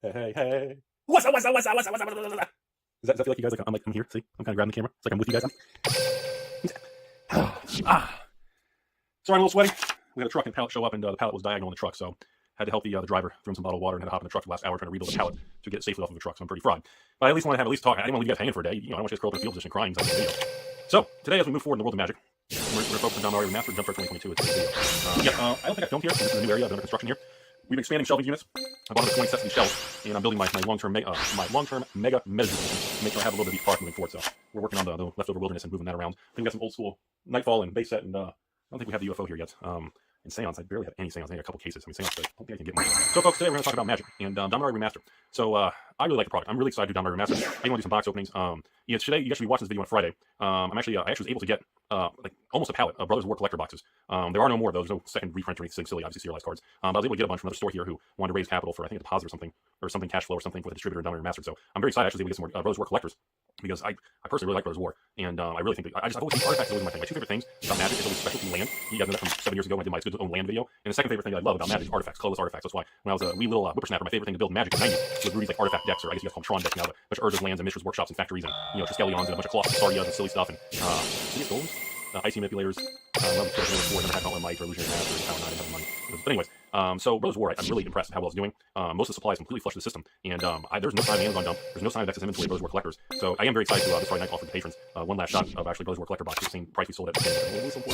Hey. What's up? Does that feel like you guys I'm here? See, I'm kind of grabbing the camera. It's like I'm with you guys. Sorry, I'm a little sweaty. We had a truck and pallet show up, and the pallet was diagonal on the truck, so had to help the driver throw him some bottled water and had to hop in the truck for the last hour trying to rebuild the pallet to get it safely off of the truck. So I'm pretty fried. But I at least want to have talk. I didn't want to leave you guys hanging for a day. I don't want you guys curled up in the field position crying. So today, as we move forward in the world of Magic, we're focusing on Duel Remastered Jump Start 2022. I don't think I filmed here. This is a new area. I've done construction here. We've been expanding shelving units. I bought another 20 sets of these shelves, and I'm building my long-term mega meta system to make sure I have a little bit of each product moving forward. So we're working on the leftover wilderness and moving that around. I think we got some old school Nightfall and base set, and I don't think we have the UFO here yet. And Seance, I barely have any Seance. I got a couple cases. Seance, but hopefully I can get more. So, folks, today we're going to talk about Magic and Dominaria Remastered. So, I really like the product. I'm really excited to do Dominaria Remastered. I want to do some box openings. Today you guys should be watching this video on Friday. I actually was able to get like almost a pallet of Brothers of War collector boxes. There are no more of those. There's no second reprint or anything silly, obviously serialized cards. But I was able to get a bunch from another store here who wanted to raise capital for I think a deposit or something cash flow or something with a distributor in Dominaria Remastered. So I'm very excited actually to get some more Brothers of War collectors. Because I personally really like Brothers of War, and I really think that I've always seen artifacts always my thing. My two favorite things about Magic is always specialty land. You guys know that from 7 years ago when I did my Good Own Land video. And the second favorite thing that I love about Magic is artifacts, colorless artifacts. That's why when I was a wee little whippersnapper, my favorite thing to build in Magic in the 90s was Rudy's like artifact decks, or I guess you guys call them Tron decks now, a bunch of Urza's lands and Mishra's workshops and factories and Triskelions and a bunch of cloths and Sarias and silly stuff and golems, icy manipulators. Never had Gauntlet Might or Illusionary Master or Power 9, I didn't have money. But anyways, so Brothers of War, I'm really impressed with how well it's doing. Most of the supply is completely flushed to the system, and there's no sign of Amazon dump. There's no sign of excess inventory of Brothers of War collectors. So I am very excited to this Friday night offer the patrons one last shot of actually Brothers of War collector box. The same price we sold at $2.9 or something.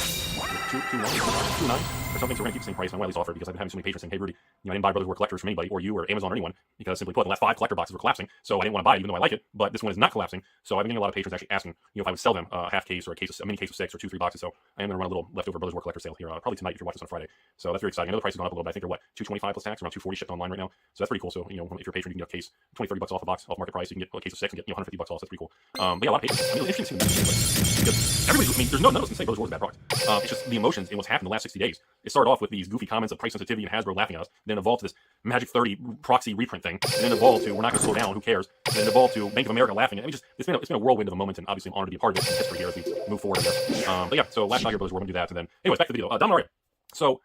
So we're gonna keep the same price. And I want to at least offer it because I've been having so many patrons saying, "Hey Rudy, I didn't buy Brothers of War collectors from anybody or you or Amazon or anyone because simply put, the last 5 collector boxes were collapsing. So I didn't want to buy it even though I like it. But this one is not collapsing. So I've been getting a lot of patrons actually asking, if I would sell them a half case or a mini case of 6 or 2-3 boxes. So I am gonna run a little leftover Brothers of War collector sale here probably tonight if you're watching this on Friday. So that's very exciting. I know the price has gone up a little bit. I think they're what, $225 plus tax, around $240 shipped online right now. So that's pretty cool. So if you're a patron, you can get a case $20-30 off the box, off market price. You can get a case of 6 and get $150 off. That's pretty cool. But yeah, a lot of patrons. It's interesting to see because everybody. There's none of us can say Brothers of War is a bad product. It's just the emotions and what's happened in the last 60 days. It started off with these goofy comments of price sensitivity and Hasbro laughing at us, then evolved to this Magic 30 proxy reprint thing, and then evolved to we're not going to slow down, who cares? And then evolved to Bank of America laughing. It's been a whirlwind of a moment, and obviously I'm honored to be a part of it in history here as we move forward, I guess. But yeah, so last shot here, Brothers of War, we're going to do that, and then anyways, back to the video. Dominaria. So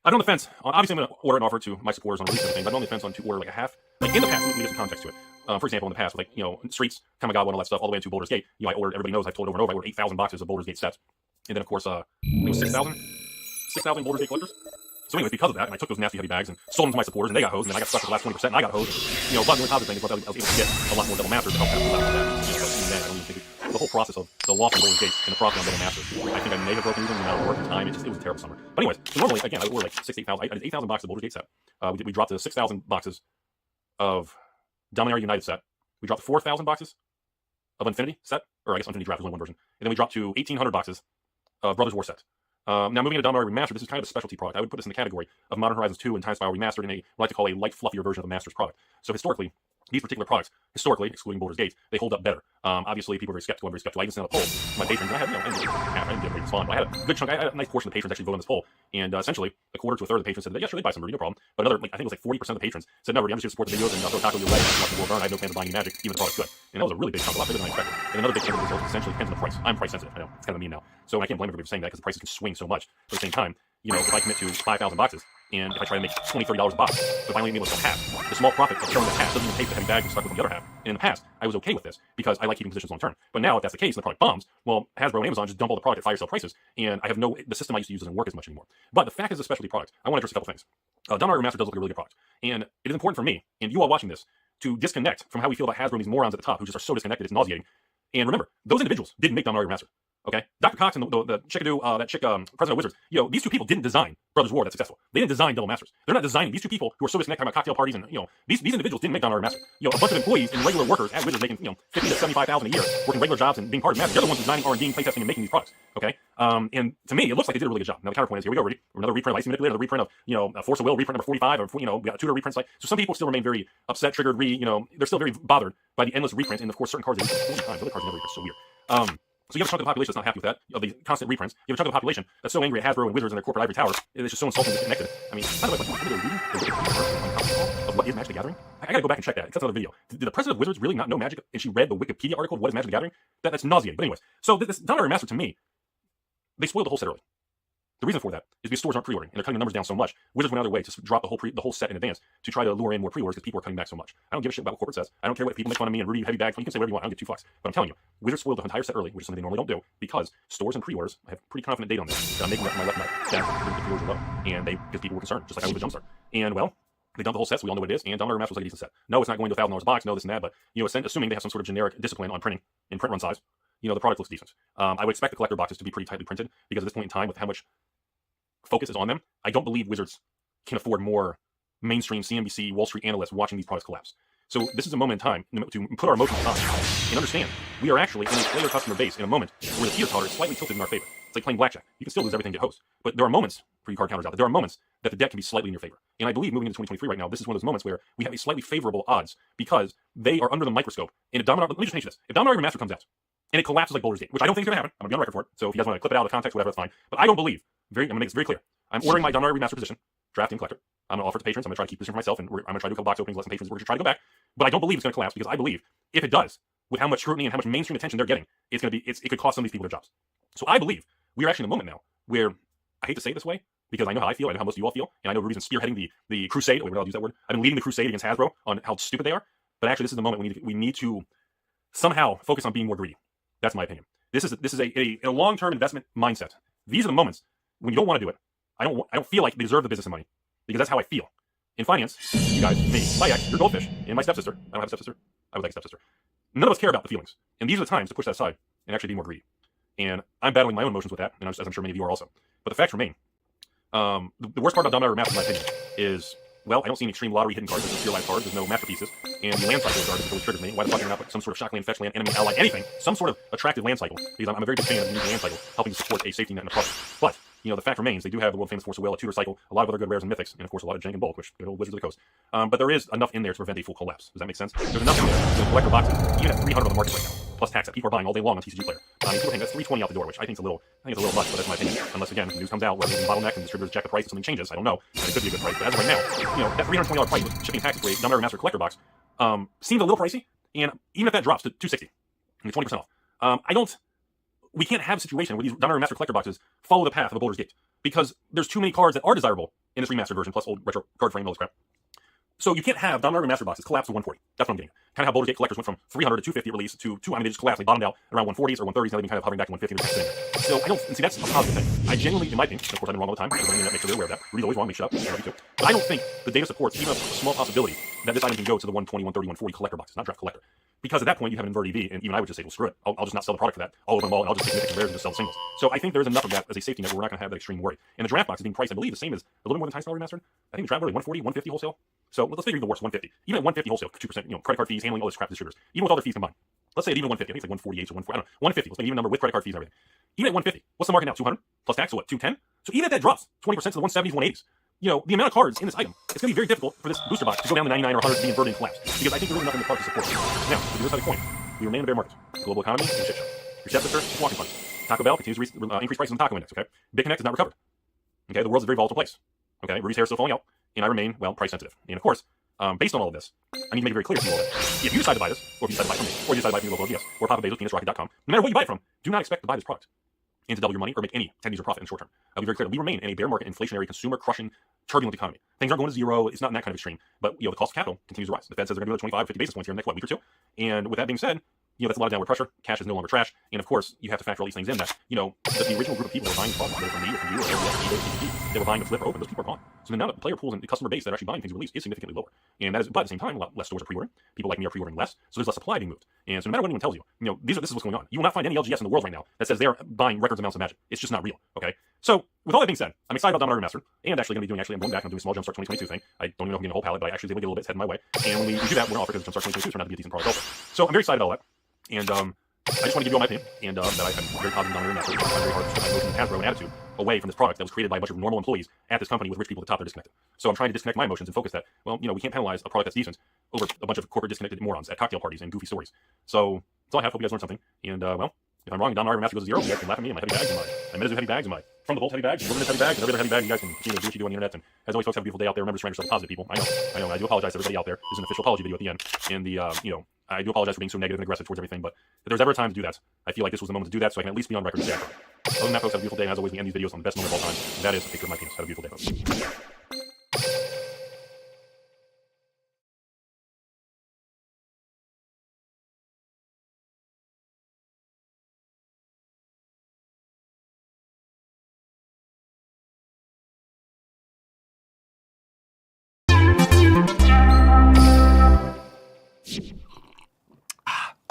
I'm on the fence. Obviously, I'm going to order and offer to my supporters on a release thing, but I'm on the fence on to order like a half. Like in the past, let me get some context to it. For example, in the past, with Streets, Kamigawa, and all that stuff, all the way into Baldur's Gate, I ordered. Everybody knows I've told over and over. I ordered 8,000 boxes of Baldur's Gate sets, and then of course, I think it was 6,000 Baldur's Gate collectors. So anyways, because of that, and I took those nasty heavy bags and sold them to my supporters, and they got hosed, and then I got stuck with the last 20%, and I got hosed. But the only positive thing is I was able to get a lot more Double Masters to help out with that. Even then, I don't even think the whole process of the loss of Baldur's Gate and the profit on Double Masters, I think I may have broken even the amount of work and time. It was a terrible summer. But anyways, so normally, again, I would order like 8,000 boxes of Baldur's Gate set. We dropped to 6,000 boxes of Dominaria United set. We dropped to 4,000 boxes of Infinity set, or I guess Infinity Draft was only one version. And then we dropped to 1,800 boxes of Brothers War set. Now moving into Dominaria Remastered, this is kind of a specialty product. I would put this in the category of Modern Horizons 2 and Time Spiral Remastered in what I like to call a light, fluffier version of the Masters product. So historically, these particular products, excluding Baldur's Gate, they hold up better. Obviously, people are very skeptical. I'm very skeptical. I even sent out a poll to my patrons, and I had, I didn't get a great response, but I had a good chunk. I had a nice portion of the patrons actually vote on this poll, and essentially, a quarter to a third of the patrons said that, yeah, sure, they'd buy some Rudy, no problem. But another, I think it was like 40% of the patrons said, no, Rudy, I'm just going to support the videos and throw a taco your way and watch the world burn. I have no plans of buying any Magic, even the product's good. And that was a really big chunk, a lot bigger than I expected. And another big chunk of the result essentially depends on the price. I'm price sensitive. I know, it's kind of a meme now. So I can't blame everybody for saying that because the prices can swing so much. But at the same time, if I commit to 5,000 boxes, and if I try to make $20-30 a box, so if I only able to sell half, the small profit of selling this half doesn't even pay for the heavy bags and stuck with the other half. And in the past, I was okay with this because I like keeping positions long term. But now, if that's the case, and the product bombs, well, Hasbro and Amazon just dump all the product at fire sale prices, and I have the system I used to use doesn't work as much anymore. But the fact is, a specialty product. I want to address a couple things. Dominaria Remastered does look like a really good product, and it is important for me and you all watching this to disconnect from how we feel about Hasbro and these morons at the top who just are so disconnected, it's nauseating. And remember, those individuals didn't make Dominaria Remastered. Okay, Dr. Cox and the chickadoo, that chick, President of Wizards. These two people didn't design Brothers of War that's successful. They didn't design Double Masters. They're not designing these two people who are so disconnected about cocktail parties and these individuals didn't make Dominaria Remastered. A bunch of employees and regular workers at Wizards making $50,000 to $75,000 a year, working regular jobs and being part of Magic. They're the ones designing R&D, playtesting, and making these products. Okay, and to me, it looks like they did a really good job. Now the counterpoint is here we go, Rudy. Another reprint of Icy Manipulator, another reprint of Force of Will, reprint number 45, or we got a Tudor reprint site. So some people still remain very upset, triggered, they're still very bothered by the endless reprints, and of course certain cards they use 40 times. Other cards never reprint. So weird. So you have a chunk of the population that's not happy with that, of the constant reprints. You have a chunk of the population that's so angry at Hasbro and Wizards and their corporate ivory tower. It's just so insulting and disconnected. I mean, by the way, like, reading the Wikipedia of what is Magic the Gathering? I gotta go back and check that. That's another video. Did the president of Wizards really not know Magic? And she read the Wikipedia article of what is Magic the Gathering? That's nauseating. But anyways, so this Dominaria Remastered to me, they spoiled the whole set early. The reason for that is because stores aren't pre-ordering and they're cutting the numbers down so much. Wizards went out of their way to drop the whole set in advance to try to lure in more pre-orders because people are cutting back so much. I don't give a shit about what corporate says. I don't care what people make fun of me and Rudy heavy bags. You can say whatever you want. I don't give two fucks. But I'm telling you, Wizards spoiled the entire set early, which is something they normally don't do because stores and pre-orders. I have pretty confident date on this that I'm making up for my left night. That the pre-orders are low, and because people were concerned, just like I was with Jumpstart. And well, they dumped the whole set, so we all know what it is. And Dominator Master was like a decent set. No, it's not going to $1,000 a box. No, this and that. But assuming they have some sort of generic discipline on printing in print run size, the product looks decent. I would expect the collector boxes to be pretty tightly printed because at this point in time, with how much focus is on them, I don't believe Wizards can afford more mainstream CNBC, Wall Street analysts watching these products collapse. So this is a moment in time to put our emotions aside and understand we are actually in a player customer base in a moment where the teeter-totter is slightly tilted in our favor. It's like playing blackjack. You can still lose everything and get host. But there are moments, for you card counters out there, there are moments that the deck can be slightly in your favor. And I believe moving into 2023 right now, this is one of those moments where we have a slightly favorable odds because they are under the microscope. And if Dominator, let me just change this. If Dominator Master comes out and it collapses like Baldur's Gate, which I don't think is going to happen, I'm going to be on record for it. So if you guys want to clip it out of context, whatever, that's fine. But I don't believe, I'm going to make this very clear. I'm ordering my Dominator Remaster position, drafting collector. I'm going to offer it to patrons. I'm going to try to keep this for myself, and I'm going to try to do a couple box openings, let some patrons. We're going to try to go back. But I don't believe it's going to collapse because I believe if it does, with how much scrutiny and how much mainstream attention they're getting, it could cost some of these people their jobs. So I believe we are actually in a moment now where, I hate to say it this way, because I know how I feel, I know how most of you all feel, and I know Ruby's been spearheading the crusade, I'll use that word. I've been leading the crusade against Hasbro on how stupid they are, but actually this is the moment we need to somehow focus on being more greedy. That's my opinion. This is a long-term investment mindset. These are the moments when you don't want to do it. I don't feel like they deserve the business and money, because that's how I feel. In finance, you guys, me, my ex, your goldfish, and my stepsister, I don't have a stepsister, I would like a stepsister. None of us care about the feelings. And these are the times to push that aside and actually be more greedy. And I'm battling my own emotions with that, and as I'm sure many of you are also. But the facts remain. The worst part about Dominator Master, in my opinion, is, well, I don't see any extreme lottery hidden cards. There's no pure life cards. There's no masterpieces. And the land cycle card is what triggers me. Why the fuck are you not putting some sort of shockland, fetch land, enemy, ally, anything? Some sort of attractive land cycle. Because I'm a very big fan of using land cycle, helping to support a safety net and a product. But, the fact remains, they do have the world famous Force of Will, a tutor cycle, a lot of other good rares and mythics, and of course a lot of jank and bulk, which good old Wizards of the Coast. But there is enough in there to prevent a full collapse. Does that make sense? There's enough in there. The collector boxes, even at 300 on the market right now, plus tax that people are buying all day long on TCG Player. People think that's 320 out the door, which I think is a little much, but that's my opinion. Unless again, news comes out where there's a bottleneck and distributors jack the price and something changes. I don't know. And it could be a good price, but as of right now, that $320 price with shipping and taxes for a Dominator Master collector box seems a little pricey. And even if that drops to $260, 20% off, we can't have a situation where these Dominator Master collector boxes follow the path of a Baldur's Gate because there's too many cards that are desirable in this remastered version, plus old retro card frame, all this crap. So you can't have Dominator Master boxes collapse to 140. That's what I'm getting. Kind of how Baldur's Gate collectors went from 300 to 250 release to they just collapsed. They bottomed out around 140s or 130s. Now they've been kind of hovering back to 150. So I don't see that's a positive thing. I genuinely, in my opinion, of course I've been wrong all the time. Because I'm make sure they're aware of that. Rudy's always wrong. Make shut up. I love you too. But I don't think the data supports even a small possibility that this item can go to the 120, 130, 140 collector boxes, not draft collector. Because at that point you have an inverted EV, and even I would just say, well, screw it. I'll just not sell the product for that. I'll open them all, and I'll just take mythics and rares and just sell the singles. So I think there's enough of that as a safety net where we're not going to have that extreme worry. And the draft box is being priced, I believe, the same as a little more than Time Spell Remastered. I think the draft really 140, 150 wholesale. So let's figure the worst, 150. Even at 150 wholesale, 2%, credit card fees, handling all this crap to distributors. Even with all their fees combined. Let's say at even 150, I think it's like 148 or 140, I don't know, 150. Let's make an even number with credit card fees and everything. Even at 150, what's the market now? 200 plus tax, so what? 210. So even if that drops 20% to the 170s, 180s, the amount of cards in this item, it's going to be very difficult for this booster box to go down to 99 or 100 to be inverted and collapse. Because I think there is nothing in the product to support it. Now, to the other side of the coin, we remain in a bear market. The global economy is a shit show. Your stepsister is walking funny. Taco Bell continues to increase prices on the taco index. Okay, BitConnect is not recovered. Okay, the world's a very volatile place. Okay, Ruby's hair is still falling out, and I remain price sensitive. And of course, based on all of this, I need to make it very clear to you all that if you decide to buy this, or if you decide to buy it from me, or you decide to buy it from your local OGS, or Papa Basil's PeanutRocket.com, no matter what you buy it from, do not expect to buy this product and to double your money or make any pennies or profit in the short term. I'll be very clear. We remain in a bear market, inflationary, consumer-crushing, turbulent economy. Things aren't going to zero. It's not in that kind of extreme. But the cost of capital continues to rise. The Fed says they're going to do it 25, 50 basis points here in the next week or two. And with that being said, that's a lot of downward pressure. Cash is no longer trash. And of course, you have to factor all these things in that, that the original group of people who are buying products, whether from me or from you or ABS, they were buying the flip or open, those people are gone. So now the player pools and the customer base that are actually buying things released is significantly lower. And that is, but at the same time, a lot less stores are pre-ordering. People like me are pre-ordering less. So there's less supply being moved. And so no matter what anyone tells you, this is what's going on. You will not find any LGS in the world right now that says they're buying records amounts of Magic. It's just not real. Okay. So with all that being said, I'm excited about Dominator Remastered, and actually going to be doing, I'm going back and I'm doing a small Jumpstart 2022 thing. I don't even know if I'm getting a whole palette, but I actually was able to get a little bit head in my way. And when we do that, we're going to offer because Jumpstart 2022 turned out to be a decent product also. So I'm very excited about all that. And I just want to give you all my opinion, and that I'm very positive on Dominator Remastered. I'm very hard to shift my emotions and Hasbro and attitude away from this product that was created by a bunch of normal employees at this company with rich people at the top that are disconnected. So I'm trying to disconnect my emotions and focus that, we can't penalize a product that's decent over a bunch of corporate disconnected morons at cocktail parties and goofy stories. So that's all I have. Hope you guys learned something. And if I'm wrong and Dominator Remastered goes to zero, you guys can laugh at me and my heavy bags and my Metazu heavy bags and my From the Vault heavy bags, Wilderness heavy bags, and every other heavy bag you guys can continue to do what you do on the internet. And as always, folks, have a beautiful day out there. Remember to surround yourself with positive people. I know. I do apologize to everybody out there. This is an official apology video at the end. And I do apologize for being so negative and aggressive towards everything, but if there's ever a time to do that, I feel like this was the moment to do that, so I can at least be on record and say it. Other than that, folks, have a beautiful day, and as always, we end these videos on the best moment of all time, and that is a picture of my penis. Have a beautiful day, folks.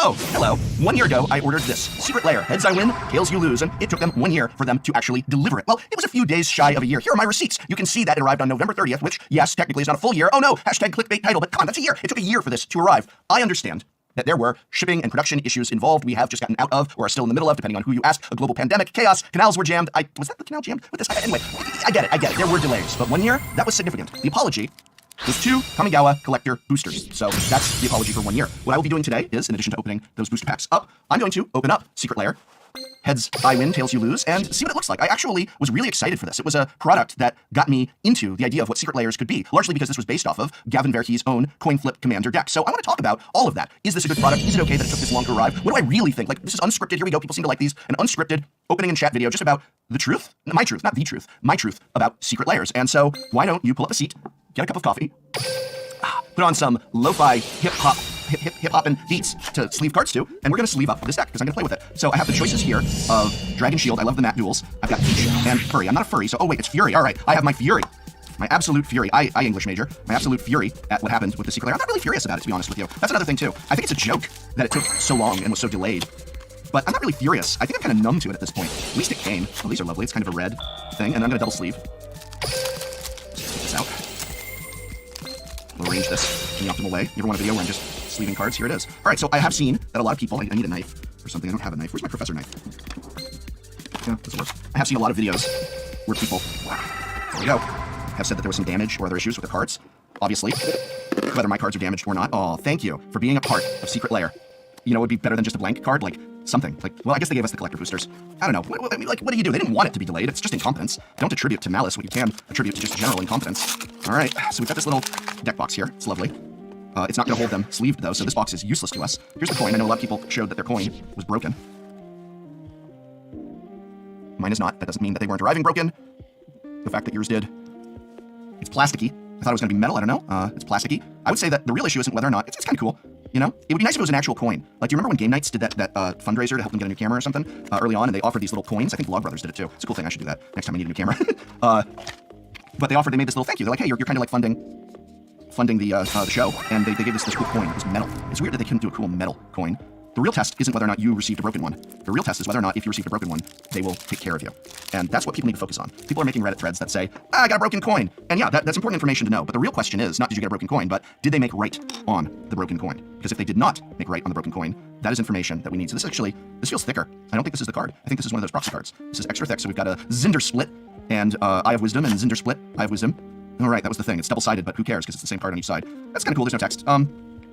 Oh, hello. 1 year ago, I ordered this. Secret lair. Heads I win, tails you lose, and it took them 1 year for them to actually deliver it. Well, it was a few days shy of a year. Here are my receipts. You can see that it arrived on November 30th, which, yes, technically is not a full year. Oh no, hashtag clickbait title, but come on, that's a year. It took a year for this to arrive. I understand that there were shipping and production issues involved we have just gotten out of or are still in the middle of, depending on who you ask. A global pandemic, chaos, canals were jammed. Was that the canal jammed with this? Anyway, I get it. There were delays, but 1 year, that was significant. The apology was 2 Kamigawa collector boosters. So that's the apology for 1 year. What I will be doing today is, in addition to opening those booster packs up, I'm going to open up Secret Lair. Heads I win, tails you lose, and see what it looks like. I actually was really excited for this. It was a product that got me into the idea of what Secret Lairs could be, largely because this was based off of Gavin Verhey's own coin flip commander deck. So I want to talk about all of that. Is this a good product? Is it okay that it took this long to arrive? What do I really think? Like, this is unscripted. Here we go. People seem to like these. An unscripted opening and chat video just about the truth. My truth, not the truth. My truth about Secret Lairs. And so why don't you pull up a seat, get a cup of coffee, put on some lo-fi hip-hop and beats to sleeve cards to, and we're going to sleeve up this deck because I'm going to play with it. So I have the choices here of Dragon Shield. I love the matte duels. I've got Peach and Furry. I'm not a furry, so oh wait, it's Fury. All right, I have my Fury. My absolute fury. I English major. My absolute fury at what happened with the Secret Lair. I'm not really furious about it, to be honest with you. That's another thing too. I think it's a joke that it took so long and was so delayed. But I'm not really furious. I think I'm kind of numb to it at this point. At least it came. Oh, these are lovely. It's kind of a red thing, and I'm going to double sleeve. Let's take this out. We'll arrange this in the optimal way. You ever want a video where I'm just sleeving cards? Here it is. All right, so I have seen that a lot of people, I need a knife or something. I don't have a knife. Where's my professor knife? Yeah, this works. I have seen a lot of videos where people, there we go, have said that there was some damage or other issues with the cards. Obviously, whether my cards are damaged or not. Oh, thank you for being a part of Secret Lair. You know, it would be better than just a blank card, like something. Like, well, I guess they gave us the collector boosters. I don't know. What do you do? They didn't want it to be delayed. It's just incompetence. Don't attribute to malice what you can attribute to just general incompetence. All right, so we've got this little deck box here. It's lovely. It's not going to hold them sleeved, though, so this box is useless to us. Here's the coin. I know a lot of people showed that their coin was broken. Mine is not. That doesn't mean that they weren't arriving broken. The fact that yours did. It's plasticky. I thought it was going to be metal. I don't know. It's plasticky. I would say that the real issue isn't whether or not. It's kind of cool. You know, it would be nice if it was an actual coin. Like, do you remember when Game Nights did that fundraiser to help them get a new camera or something early on, and they offered these little coins? I think Vlog Brothers did it too. It's a cool thing. I should do that next time I need a new camera. But they made this little thank you. They're like, hey, you're kind of like funding the show, and they gave this cool coin. It was metal. It's weird that they couldn't do a cool metal coin. The real test isn't whether or not you received a broken one. The real test is whether or not if you received a broken one, they will take care of you. And that's what people need to focus on. People are making Reddit threads that say, I got a broken coin. And yeah, that's important information to know. But the real question is not did you get a broken coin, but did they make right on the broken coin? Because if they did not make right on the broken coin, that is information that we need. So this feels thicker. I don't think this is the card. I think this is one of those proxy cards. This is extra thick. So we've got a Zinder Split and Eye of Wisdom and Zinder Split, Eye of Wisdom. All right, that was the thing. It's double-sided, but who cares because it's the same card on each side. That's kind of cool. There's no text.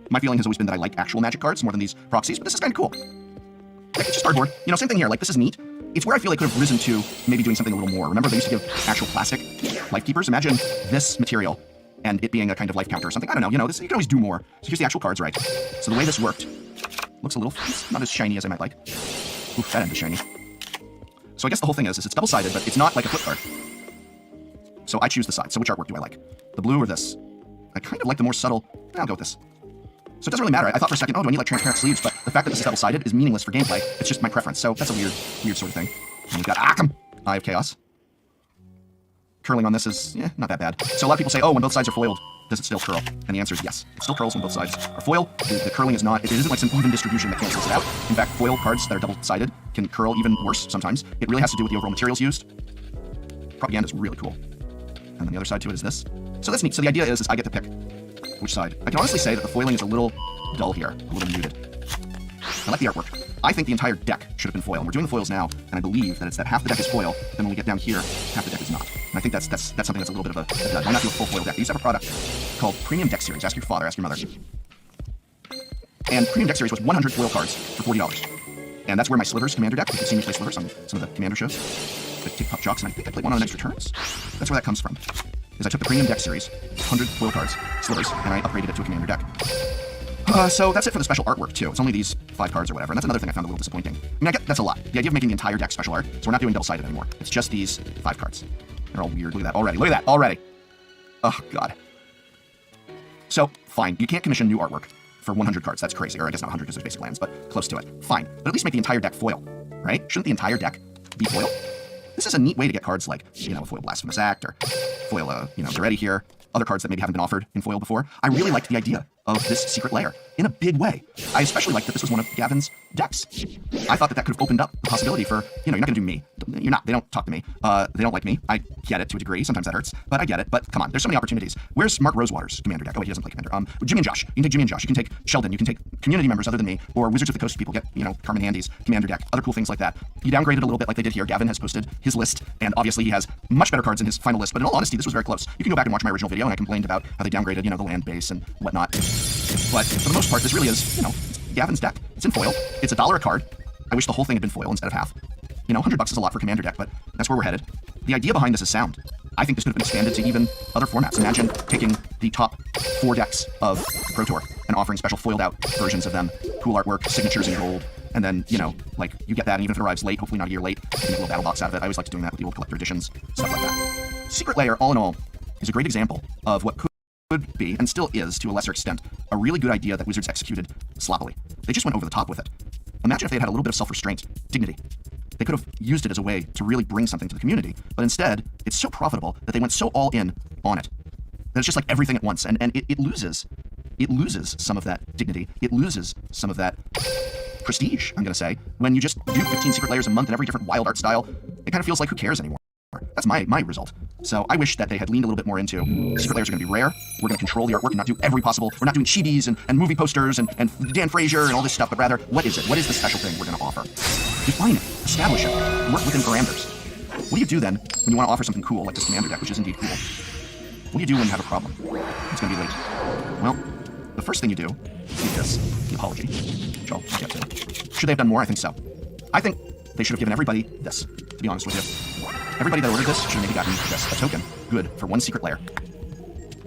My feeling has always been that I like actual Magic cards more than these proxies, but this is kind of cool. It's just cardboard. You know, same thing here. Like, this is neat. It's where I feel they could have risen to maybe doing something a little more. Remember, they used to give actual plastic life keepers? Imagine this material and it being a kind of life counter or something. I don't know. You know, you can always do more. So here's the actual cards, right? So the way this worked looks a little, not as shiny as I might like. Oof, that end is shiny. So I guess the whole thing is it's double-sided, but it's not like a flip card. So I choose the side. So which artwork do I like? The blue or this? I kind of like the more subtle. I'll go with this. So it doesn't really matter. I thought for a second, oh, do I need like transparent sleeves? But the fact that this is double-sided is meaningless for gameplay. It's just my preference. So that's a weird sort of thing. And we've got Eye of Chaos. Curling on this is, not that bad. So a lot of people say, oh, when both sides are foiled, does it still curl? And the answer is yes. It still curls when both sides are foiled. The curling is not, it isn't like some even distribution that cancels it out. In fact, foil cards that are double-sided can curl even worse sometimes. It really has to do with the overall materials used. Propaganda is really cool. And then the other side to it is this. So that's neat. So the idea is I get to pick which side. I can honestly say that the foiling is a little dull here, a little muted. I like the artwork. I think the entire deck should have been foil. And we're doing the foils now, and I believe that it's that half the deck is foil, then when we get down here, half the deck is not. And I think that's something that's a little bit of a dud. Why not do a full foil deck? I used to have a product called Premium Deck Series. Ask your father, ask your mother. And Premium Deck Series was 100 foil cards for $40. And that's where my Slivers commander deck, you can see me play Slivers on some of the commander shows. I take Pup Chalks, and I think I played one on Extra Turns. That's where that comes from. Is I took the Premium Deck Series, 100 foil cards, Slivers, and I upgraded it to a commander deck. So that's it for the special artwork, too. It's only these 5 cards or whatever, and that's another thing I found a little disappointing. I mean, I get that's a lot. The idea of making the entire deck special art, so we're not doing double-sided anymore. It's just these 5 cards. They're all weird. Look at that already. Look at that already. Oh, God. So, fine. You can't commission new artwork for 100 cards. That's crazy. Or I guess not 100 because there's basic lands, but close to it. Fine. But at least make the entire deck foil, right? Shouldn't the entire deck be foil? This is a neat way to get cards like, foil Blasphemous Act, or foil, Duretti here. Other cards that maybe haven't been offered in foil before. I really liked the idea of this secret lair in a big way. I especially liked that this was one of Gavin's decks. I thought that could have opened up the possibility for, you're not going to do me. You're not. They don't talk to me. They don't like me. I get it to a degree. Sometimes that hurts, but I get it. But come on, there's so many opportunities. Where's Mark Rosewater's Commander deck? Oh, wait, he doesn't play Commander. Jimmy and Josh. You can take Jimmy and Josh. You can take Sheldon. You can take community members other than me, or Wizards of the Coast people get, Carmen Handy's Commander deck. Other cool things like that. You downgraded a little bit like they did here. Gavin has posted his list, and obviously he has much better cards in his final list, but in all honesty, this was very close. You can go back and watch my original video, and I complained about how they downgraded, the land base and whatnot. But for the most part, this really is, it's Gavin's deck. It's in foil. It's $1 a card. I wish the whole thing had been foil instead of half. $100 is a lot for a Commander deck, but that's where we're headed. The idea behind this is sound. I think this could have been expanded to even other formats. Imagine taking the top 4 decks of Pro Tour and offering special foiled out versions of them. Cool artwork, signatures in gold, and then, you get that, and even if it arrives late, hopefully not a year late, you can make a little battle box out of it. I always liked doing that with the old collector editions, stuff like that. Secret Lair, all in all, is a great example of what could be, and still is to a lesser extent, a really good idea that Wizards executed sloppily. They just went over the top with it. Imagine if they had a little bit of self-restraint, dignity. They could have used it as a way to really bring something to the community, but instead, it's so profitable that they went so all in on it. That it's just like everything at once, and it loses some of that dignity. It loses some of that prestige, I'm going to say. When you just do 15 secret layers a month in every different wild art style, it kind of feels like who cares anymore. That's my result. So I wish that they had leaned a little bit more into secret layers are going to be rare. We're going to control the artwork and not do every possible. We're not doing chibis and movie posters and Dan Frazier and all this stuff, but rather, what is it? What is the special thing we're going to offer? Define it. Establish it. Work within parameters. What do you do then when you want to offer something cool like this Commander deck, which is indeed cool? What do you do when you have a problem? It's going to be late. Well, the first thing you do is this, the apology, which I'll get to. Should they have done more? I think so. I think they should have given everybody this, to be honest with you. Everybody that ordered this should have maybe gotten this, a token, good, for 1 secret layer.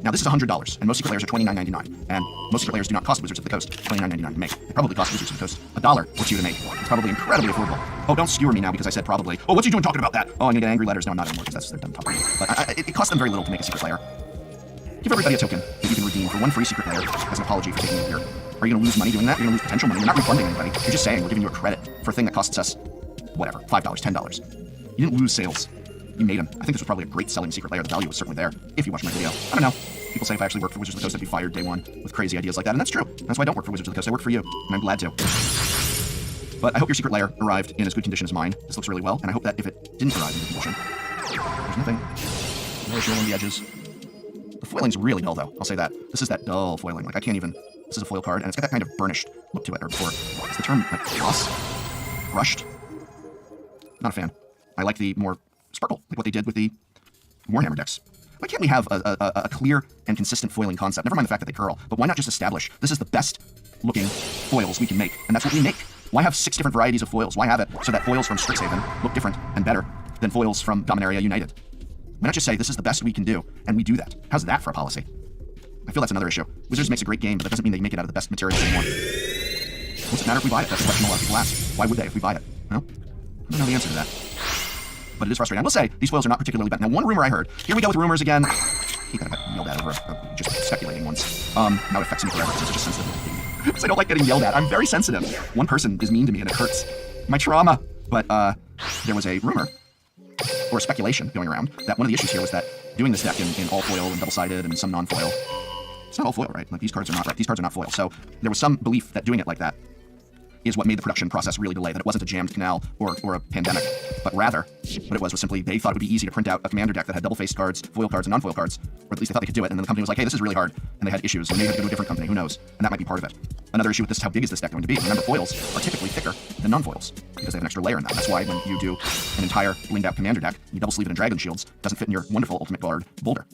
Now, this is $100, and most secret layers are $29.99, and most secret layers do not cost Wizards of the Coast $29.99 to make. They probably cost Wizards of the Coast $1 or $2 to make. It's probably incredibly affordable. Oh, don't skewer me now because I said probably. Oh, what's he doing talking about that? Oh, I'm gonna get angry letters. No, I'm not anymore because that's their dumb talking. But it costs them very little to make a secret layer. Give everybody a token that you can redeem for 1 free secret layer as an apology for taking it here. Are you gonna lose money doing that? You're gonna lose potential money. You're not refunding anybody. You're just saying we're giving you a credit for a thing that costs us, whatever, $5, $10. You didn't lose sales. You made them. I think this was probably a great selling secret layer. The value was certainly there, if you watched my video. I don't know. People say if I actually worked for Wizards of the Coast, I'd be fired day one with crazy ideas like that, and that's true. That's why I don't work for Wizards of the Coast. I work for you, and I'm glad to. But I hope your secret layer arrived in as good condition as mine. This looks really well, and I hope that if it didn't arrive in good condition, there's nothing. No issue along the edges. The foiling's really dull, though. I'll say that. This is that dull foiling. Like, I can't even... This is a foil card, and it's got that kind of burnished look to it, or is the term, like, gloss? Brushed? Not a fan. I like the more sparkle, like what they did with the Warhammer decks. Why can't we have a clear and consistent foiling concept? Never mind the fact that they curl, but why not just establish this is the best looking foils we can make, and that's what we make. Why have 6 different varieties of foils? Why have it so that foils from Strixhaven look different and better than foils from Dominaria United? Why not just say this is the best we can do, and we do that? How's that for a policy? I feel that's another issue. Wizards makes a great game, but that doesn't mean they make it out of the best materials they want. What's it matter if we buy it? That's a question a lot of people ask. Why would they if we buy it? Well, I don't know the answer to that. But it is frustrating. I will say, these foils are not particularly bad. Now, one rumor I heard. Here we go with rumors again. I hate that I got yelled at over just speculating once. Now it affects me forever because I'm such a sensitive baby. Because I don't like getting yelled at. I'm very sensitive. One person is mean to me and it hurts my trauma. But there was a rumor, or a speculation going around, that one of the issues here was that doing this deck in all foil and double-sided and some non-foil, it's not all foil, right? Like, these cards are not, right? These cards are not foil. So there was some belief that doing it like that is what made the production process really delay, that it wasn't a jammed canal or a pandemic, but rather what it was simply they thought it would be easy to print out a Commander deck that had double-faced cards, foil cards, and non-foil cards, or at least they thought they could do it, and then the company was like, hey, this is really hard, and they had issues, and maybe they had to go to a different company, who knows, and that might be part of it. Another issue with this is how big is this deck going to be? Remember, foils are typically thicker than non-foils, because they have an extra layer in them. That's why when you do an entire blinged out Commander deck, you double sleeve it in Dragon Shields, it doesn't fit in your wonderful Ultimate Guard Boulder.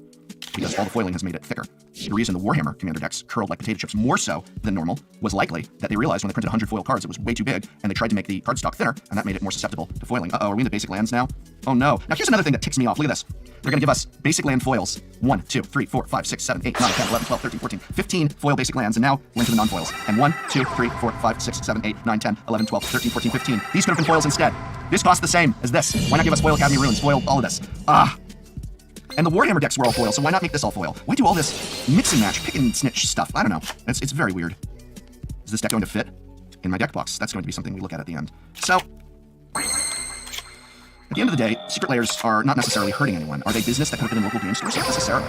because all the foiling has made it thicker. The reason the Warhammer Commander decks curled like potato chips more so than normal was likely that they realized when they printed 100 foil cards it was way too big, and they tried to make the cardstock thinner, and that made it more susceptible to foiling. Uh-oh, are we in the basic lands now? Oh no. Now here's another thing that ticks me off. Look at this. They're going to give us basic land foils. 1, 2, 3, 4, 5, 6, 7, 8, 9, 10, 11, 12, 13, 14, 15 foil basic lands, and now we're into the non-foils. And 1, 2, 3, 4, 5, 6, 7, 8, 9, 10, 11, 12, 13, 14, 15. These could have been foils instead. This costs the same as this. Why not give us foil Academy Ruins, foil all of this? And the Warhammer decks were all foil, so why not make this all foil? Why do all this mix and match, pick and snitch stuff? I don't know. It's very weird. Is this deck going to fit in my deck box? That's going to be something we look at the end. So, at the end of the day, secret layers are not necessarily hurting anyone. Are they business that could have been in local game stores? Not necessarily.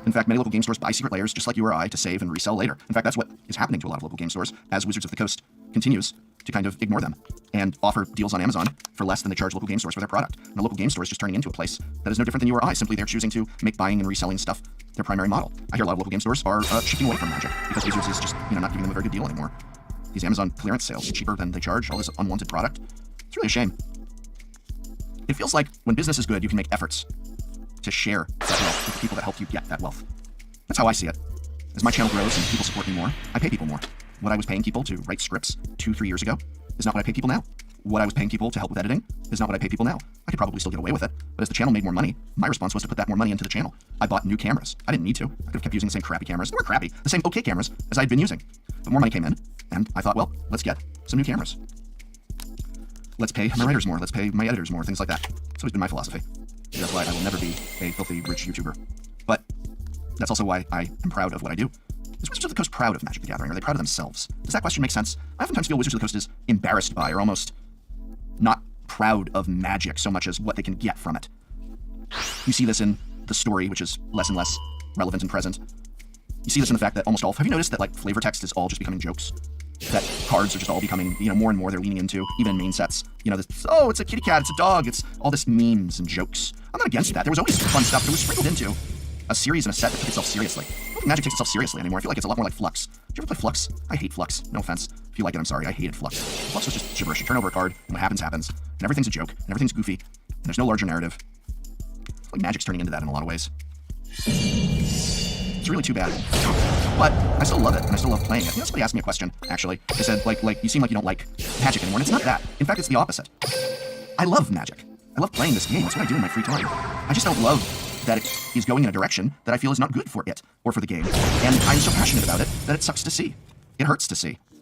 In fact, many local game stores buy secret layers just like you or I to save and resell later. In fact, that's what is happening to a lot of local game stores as Wizards of the Coast continues to kind of ignore them and offer deals on Amazon for less than they charge local game stores for their product. And a local game store is just turning into a place that is no different than you or I. Simply they're choosing to make buying and reselling stuff their primary model. I hear a lot of local game stores are shifting away from Magic because Wizards is just not giving them a very good deal anymore. These Amazon clearance sales cheaper than they charge, all this unwanted product. It's really a shame. It feels like when business is good, you can make efforts to share that wealth with the people that helped you get that wealth. That's how I see it. As my channel grows and people support me more, I pay people more. What I was paying people to write scripts 2-3 years ago is not what I pay people now. What I was paying people to help with editing is not what I pay people now. I could probably still get away with it, but as the channel made more money, my response was to put that more money into the channel. I bought new cameras. I didn't need to. I could have kept using the same crappy cameras. They were crappy. The same okay cameras as I'd been using. But more money came in, and I thought, well, let's get some new cameras. Let's pay my writers more. Let's pay my editors more. Things like that. It's always been my philosophy. That's why I will never be a filthy rich YouTuber. But that's also why I am proud of what I do. Is Wizards of the Coast proud of Magic the Gathering? Are they proud of themselves? Does that question make sense? I oftentimes feel Wizards of the Coast is embarrassed by, or almost not proud of Magic so much as what they can get from it. You see this in the story, which is less and less relevant and present. You see this in the fact that almost all... Have you noticed that, like, flavor text is all just becoming jokes? That cards are just all becoming, more and more they're leaning into, even in main sets. This, oh, it's a kitty cat, it's a dog, it's all this memes and jokes. I'm not against that. There was always fun stuff that was sprinkled into a series and a set that took itself seriously. I don't think Magic takes itself seriously anymore. I feel like it's a lot more like Flux. Did you ever play Flux? I hate Flux. No offense. If you like it, I'm sorry. I hated Flux. Flux was just gibberish. You turn over a card, and what happens, happens. And everything's a joke, and everything's goofy, and there's no larger narrative. It's like Magic's turning into that in a lot of ways. It's really too bad. But I still love it, and I still love playing it. Somebody asked me a question, actually. They said, like, you seem like you don't like Magic anymore, and it's not that. In fact, it's the opposite. I love Magic. I love playing this game. It's what I do in my free time. I just don't love that it is going in a direction that I feel is not good for it or for the game. And I'm so passionate about it that it sucks to see. It hurts to see.